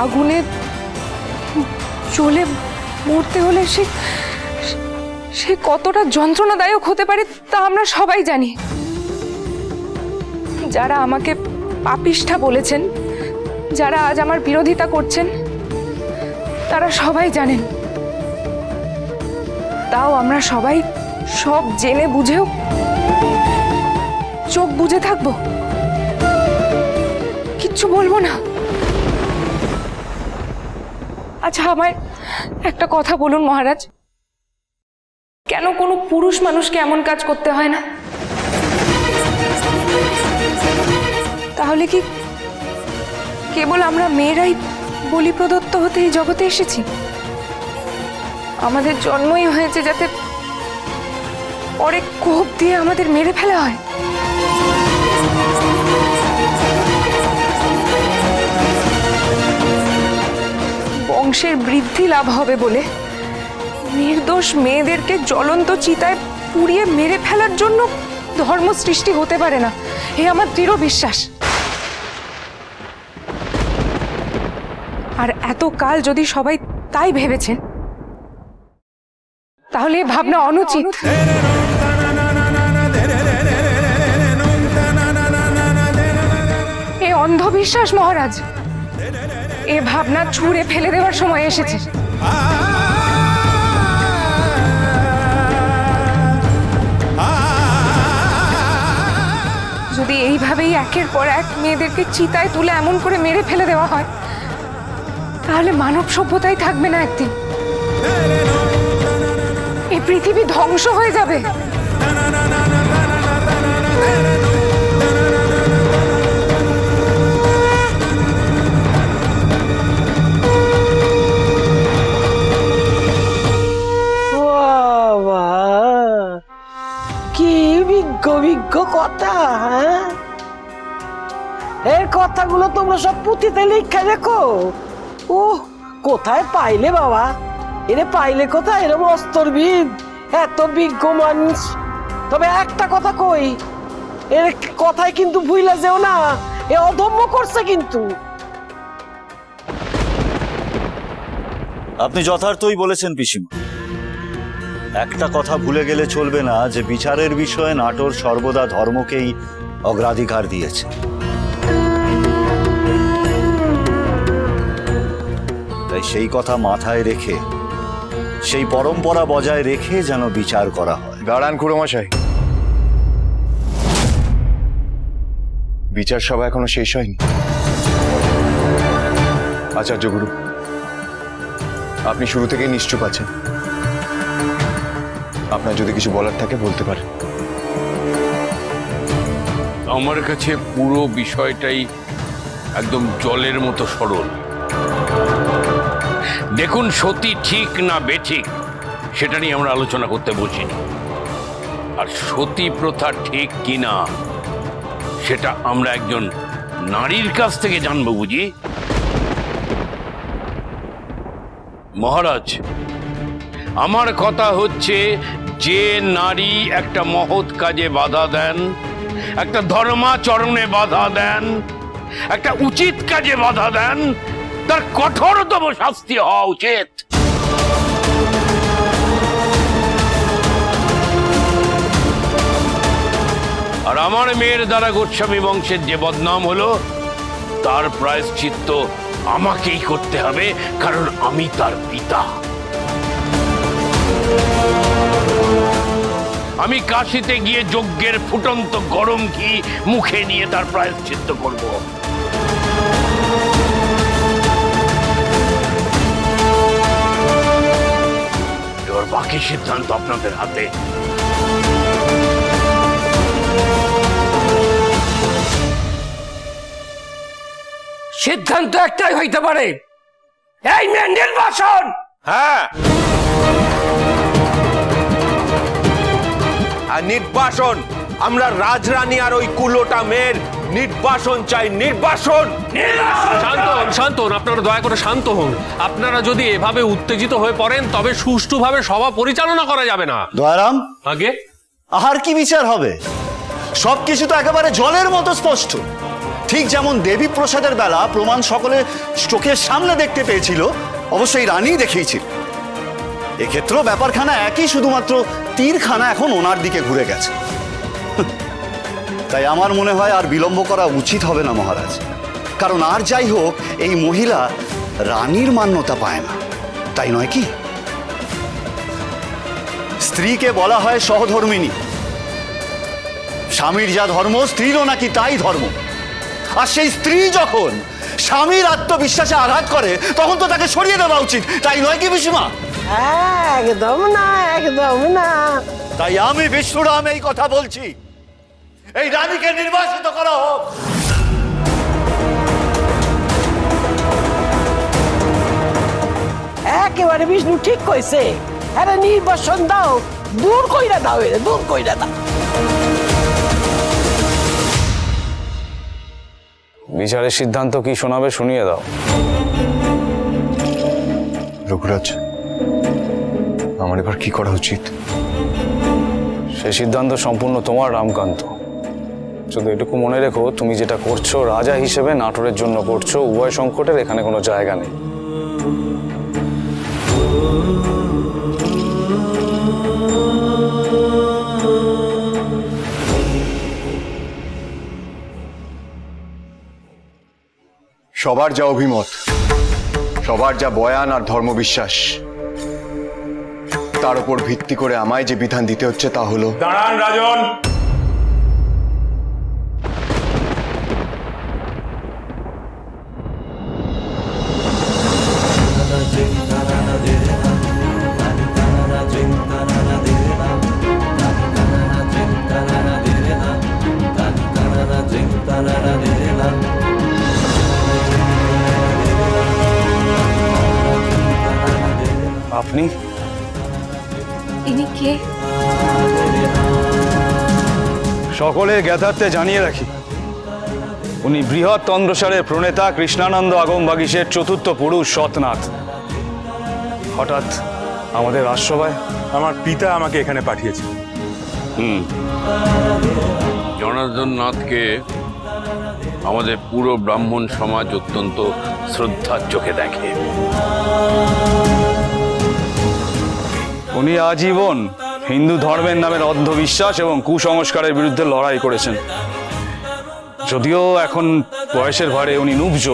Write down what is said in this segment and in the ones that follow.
আগুনে জ্বলে মরতে হলে সে কতটা যন্ত্রণাদায়ক হতে পারে তা আমরা সবাই জানি। যারা আমাকে পাপিষ্ঠা বলেছেন, যারা আজ আমার বিরোধিতা করছেন, তারা সবাই জানেন। তাও আমরা সবাই সব জেনে বুঝেও চোখ বুজে থাকবো, কিচ্ছু বলবো না। আচ্ছা, আমায় একটা কথা বলুন মহারাজ, কেন কোনো পুরুষ মানুষকে এমন কাজ করতে হয় না? তাহলে কি কেবল আমরা মেয়েরাই বলি প্রদত্ত হতে এই জগতে এসেছি? আমাদের জন্মই হয়েছে যাতে পরে কোপ দিয়ে আমাদের মেরে ফেলা হয়। বংশের বৃদ্ধি লাভ হবে বলে নির্দোষ মেয়েদেরকে জ্বলন্ত চিতায় পুড়িয়ে মেরে ফেলার জন্য ধর্ম সৃষ্টি হতে পারে না, এ আমার দৃঢ় বিশ্বাস। আর এতকাল যদি সবাই তাই ভেবেছেন, তাহলে এ ভাবনা অনুচিত। এ অন্ধবিশ্বাস মহারাজ, এ ভাবনা ছুঁড়ে ফেলে দেওয়ার সময় এসেছে। যদি এইভাবেই একের পর এক মেয়েদেরকে চিতায় তুলে এমন করে মেরে ফেলে দেওয়া হয়, তাহলে মানব সভ্যতাই থাকবে না একদিন। এই পৃথিবী ধ্বংস হয়ে যাবে। কি বিজ্ঞ বিজ্ঞ কথা, হ্যাঁ? এর কথাগুলো তোমরা সব পুঁথিতে লিখে রেখো। ও কোথায় পাইলে বাবা? এরে পাইলে কোথায় এরকম অস্তরবিদ, এত বিজ্ঞ মানুষ? তবে একটা কথা কই, এর কথায় কিন্তু ভুইলা যেও না, এ অধম্য করছে কিন্তু। আপনি যথার্থই বলেছেন পিসিমা। একটা কথা ভুলে গেলে চলবে না যে বিচারের বিষয়ে নাটোর সর্বদা ধর্মকেই অগ্রাধিকার দিয়েছে। তাই সেই কথা মাথায় রেখে, সেই পরম্পরা বজায় রেখে যেন বিচার করা হয়। দাঁড়ান খুড়োমশাই, বিচার সভা এখনো শেষ হয়নি। আচার্য গুরু, আপনি শুরু থেকেই নিশ্চুপ আছেন। আপনার যদি কিছু বলার থাকে বলতে পারেন। আমার কাছে পুরো বিষয়টাই একদম জলের মতো সরল। দেখুন, সতী ঠিক না বেঠিক সেটা নিয়ে আমরা আলোচনা করতে বসিনি। আর সতী প্রথা ঠিক কিনা সেটা আমরা একজন নারীর কাছ থেকে জানবো বুঝি। মহারাজ, আমার কথা হচ্ছে, যে নারী একটা মহৎ কাজে বাধা দেন, একটা ধর্মাচরণে বাধা দেন, একটা উচিত কাজে বাধা দেন, তার কঠোরতম শাস্তি হওয়া উচিত। আর আমার মেয়ের দ্বারা গোস্বামী বংশের যে বদনাম হলো, তার প্রায়শ্চিত্ত আমাকেই করতে হবে, কারণ আমি তার পিতা। আমি কাশিতে গিয়ে যজ্ঞের ফুটন্ত গরম ঘি মুখে নিয়ে তার প্রায়শ্চিত্ত করব। এবার বাকি সিদ্ধান্ত আপনাদের হাতে। সিদ্ধান্ত একটাই হইতে পারে, এই মেয়ের নির্বাসন। হ্যাঁ, আর নির্বাসন। আমরা রাজরানী আর ওই কুলোটা মেয়ের নির্বাসন চাই, নির্বাসন। শান্ত হন, শান্ত হন, আপনারা দয়া করে শান্ত হন। আপনারা যদি এভাবে উত্তেজিত হয়ে পড়েন তবে সুষ্ঠুভাবে সভা পরিচালনা করা যাবে না। দয়ারাম, আগে আর কি বিচার হবে? সবকিছু তো একেবারে জলের মতো স্পষ্ট। ঠিক যেমন দেবী প্রসাদের বেলা প্রমাণ সকলে চোখের সামনে দেখতে পেয়েছিল, অবশ্যই রানী দেখিয়েছিল। এক্ষেত্রেও ব্যাপারখানা একই, শুধুমাত্র তীরখানা এখন ওনার দিকে ঘুরে গেছে। তাই আমার মনে হয় আর বিলম্ব করা উচিত হবে না মহারাজ, কারণ আর যাই হোক এই মহিলা রানীর মান্যতা পায় না, তাই নয় কি? স্ত্রীকে বলা হয় সহধর্মিণী। স্বামীর যা ধর্ম স্ত্রীরও নাকি তাই ধর্ম। আর সেই স্ত্রী যখন স্বামীর আত্মবিশ্বাসে আঘাত করে তখন তো তাকে সরিয়ে দেওয়া উচিত, তাই নয় কি পিসিমা? একদম না, একদম না। তাই আমি বিষ্ণুরাম এই কথা বলছি, এই রানীকে নির্বাসিত করা হোক। একেবারে বিষ্ণু ঠিক কইছে। আরে নির্বাসন দাও, দূর কইরা দাও, এরে দূর কইরা দাও। বিচারের সিদ্ধান্ত কি শোনাবে শুনিয়ে দাও। রঘুরাজ, আমার এবার কি করা উচিত? সে সিদ্ধান্ত সম্পূর্ণ তোমার রামকান্ত। শুধু এটুকু মনে রেখো, তুমি যেটা করছো রাজা হিসেবে নাটোরের জন্য করছো, উভয় সংকটের এখানে কোনো জায়গা নেই। সবার যা অভিমত, সবার যা বয়ান আর ধর্মবিশ্বাস, তার উপর ভিত্তি করে আমায় যে বিধান দিতে হচ্ছে তা হলো, দাঁড়ান রাজন। আপনি ইনি কে? সকলের জ্ঞাতার্থে জানিয়ে রাখি, উনি বৃহৎ তন্দ্রসারের প্রণেতা কৃষ্ণানন্দ আগমবাগীশের চতুর্থ পুরুষ সৎনাথ। হঠাৎ আমাদের রাজসভায়। আমার পিতা আমাকে এখানে পাঠিয়েছে। জনার্দন নাথকে আমাদের পুরো ব্রাহ্মণ সমাজ অত্যন্ত শ্রদ্ধার চোখে দেখে। উনি আজীবন হিন্দু ধর্মের নামের অন্ধবিশ্বাস এবং কুসংস্কারের বিরুদ্ধে লড়াই করেছেন। যদিও এখন বয়সের ভারে উনি নুবজ,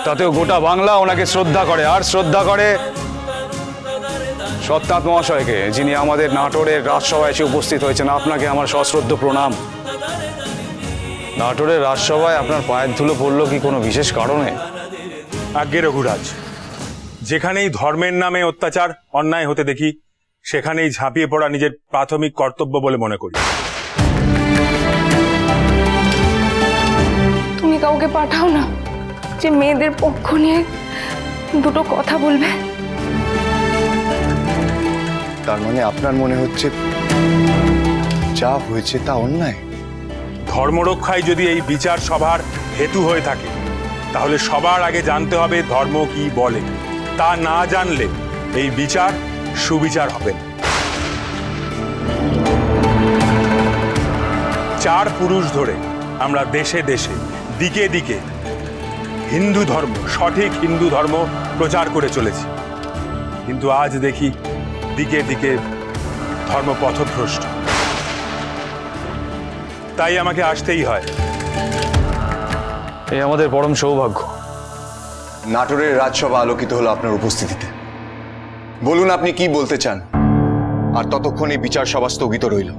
তাতেও গোটা বাংলা ওনাকে শ্রদ্ধা করে, আর শ্রদ্ধা করে সৎনাথ মহাশয়কে, যিনি আমাদের নাটোরের রাজসভায় এসে উপস্থিত হয়েছেন। আপনাকে আমার সশ্রদ্ধ প্রণাম। নাটোরের রাজসভায় আপনার পায়ের ধুলো পড়লো কি কোনো বিশেষ কারণে? আজ্ঞে রঘুরাজ, যেখানেই ধর্মের নামে অত্যাচার অন্যায় হতে দেখি সেখানেই ঝাঁপিয়ে পড়া নিজের প্রাথমিক কর্তব্য বলে মনে করি। তুমি কাউকে পাঠাও না যে মেয়েদের পক্ষ নিয়ে দুটো কথা বলবে। তার মানে আপনার মনে হচ্ছে যা হয়েছে তা অন্যায়? ধর্মরক্ষায় যদি এই বিচার সভার হেতু হয়ে থাকে তাহলে সবার আগে জানতে হবে ধর্ম কি বলে। তা না জানলে এই বিচার সুবিচার হবে না। 4 পুরুষ ধরে আমরা দেশে দেশে দিকে দিকে হিন্দু ধর্ম, সঠিক হিন্দু ধর্ম প্রচার করে চলেছি, কিন্তু আজ দেখি দিকে দিকে ধর্ম পথভ্রষ্ট। তাই আমাকে আসতেই হয়। এই আমাদের পরম সৌভাগ্য। নাটোরের রাজসভা আলোকিত হলো আপনার উপস্থিতিতে। বলুন আপনি কি বলতে চান, আর ততক্ষণ এই বিচার সভা স্থগিত রইল।